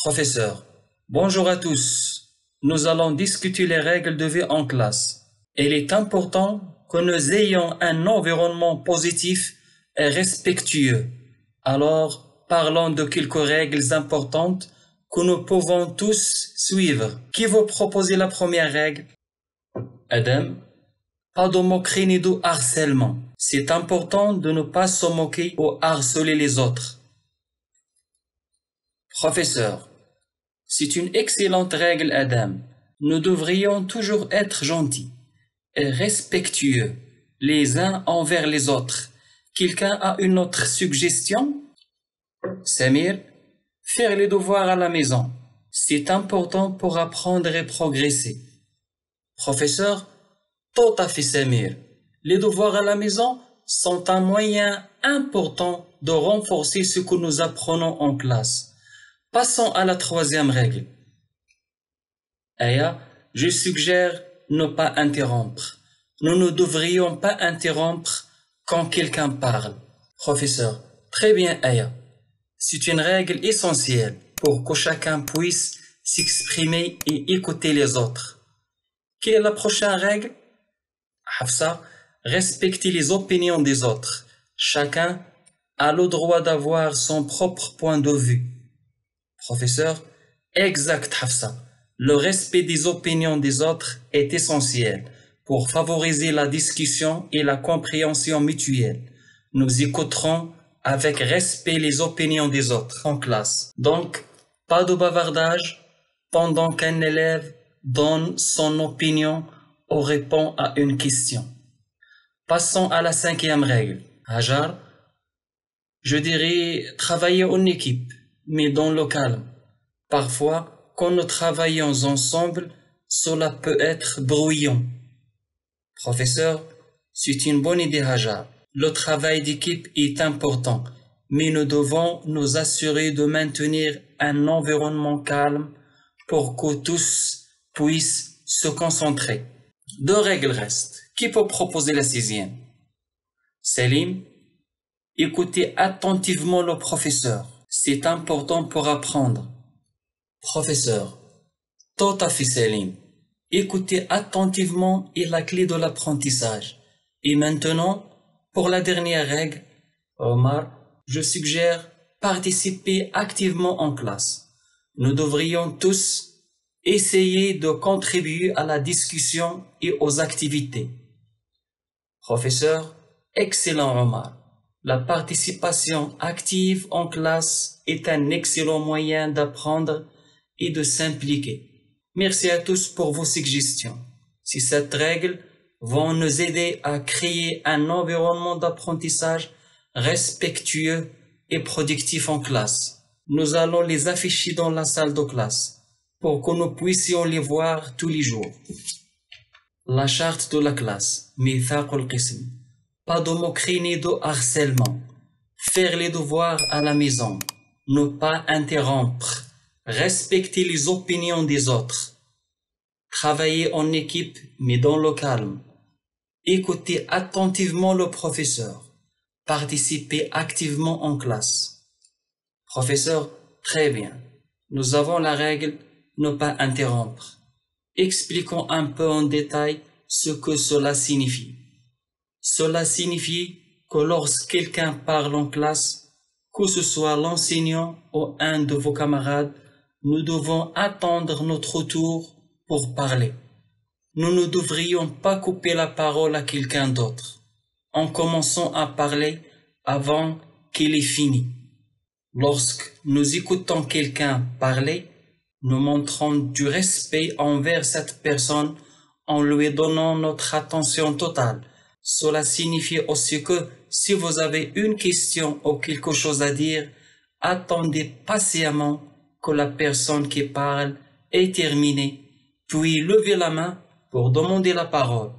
Professeur, bonjour à tous. Nous allons discuter les règles de vie en classe. Il est important que nous ayons un environnement positif et respectueux. Alors, parlons de quelques règles importantes que nous pouvons tous suivre. Qui veut proposer la première règle? Adam, pas de moquerie ni de harcèlement. C'est important de ne pas se moquer ou harceler les autres. Professeur, c'est une excellente règle, Adam. Nous devrions toujours être gentils et respectueux les uns envers les autres. Quelqu'un a une autre suggestion? Samir, faire les devoirs à la maison. C'est important pour apprendre et progresser. Professeur, tout à fait Samir. Les devoirs à la maison sont un moyen important de renforcer ce que nous apprenons en classe. Passons à la troisième règle. Aya, je suggère ne pas interrompre. Nous ne devrions pas interrompre quand quelqu'un parle. Professeur, très bien Aya. C'est une règle essentielle pour que chacun puisse s'exprimer et écouter les autres. Quelle est la prochaine règle? Hafsa, respecter les opinions des autres. Chacun a le droit d'avoir son propre point de vue. Professeur, exact Hafsa. Le respect des opinions des autres est essentiel pour favoriser la discussion et la compréhension mutuelle. Nous écouterons avec respect les opinions des autres en classe. Donc, pas de bavardage pendant qu'un élève donne son opinion ou répond à une question. Passons à la cinquième règle. Hajar, je dirais travailler en équipe, mais dans le calme. Parfois, quand nous travaillons ensemble, cela peut être bruyant. Professeur, c'est une bonne idée Hajar. Le travail d'équipe est important, mais nous devons nous assurer de maintenir un environnement calme pour que tous puissent se concentrer. Deux règles restent. Qui peut proposer la sixième? Selim, écoutez attentivement le professeur. C'est important pour apprendre. Professeur, tout à fait Selim. Écoutez attentivement est la clé de l'apprentissage. Et maintenant, pour la dernière règle, Omar, je suggère participer activement en classe. Nous devrions tous essayer de contribuer à la discussion et aux activités. Professeur, excellent Omar. La participation active en classe est un excellent moyen d'apprendre et de s'impliquer. Merci à tous pour vos suggestions. Si ces règles vont nous aider à créer un environnement d'apprentissage respectueux et productif en classe, nous allons les afficher dans la salle de classe pour que nous puissions les voir tous les jours. La charte de la classe, Mithaq al-Qism. Pas de moquerie ni de harcèlement. Faire les devoirs à la maison. Ne pas interrompre. Respecter les opinions des autres. Travailler en équipe, mais dans le calme. Écouter attentivement le professeur. Participer activement en classe. Professeur, très bien. Nous avons la règle ne pas interrompre. Expliquons un peu en détail ce que cela signifie. Cela signifie que lorsque quelqu'un parle en classe, que ce soit l'enseignant ou un de vos camarades, nous devons attendre notre tour pour parler. Nous ne devrions pas couper la parole à quelqu'un d'autre, en commençant à parler avant qu'il ait fini. Lorsque nous écoutons quelqu'un parler, nous montrons du respect envers cette personne en lui donnant notre attention totale. Cela signifie aussi que si vous avez une question ou quelque chose à dire, attendez patiemment que la personne qui parle ait terminé, puis levez la main pour demander la parole.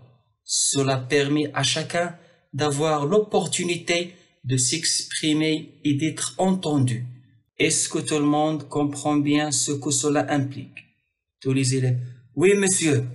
Cela permet à chacun d'avoir l'opportunité de s'exprimer et d'être entendu. Est-ce que tout le monde comprend bien ce que cela implique? Tous les élèves. Oui, monsieur.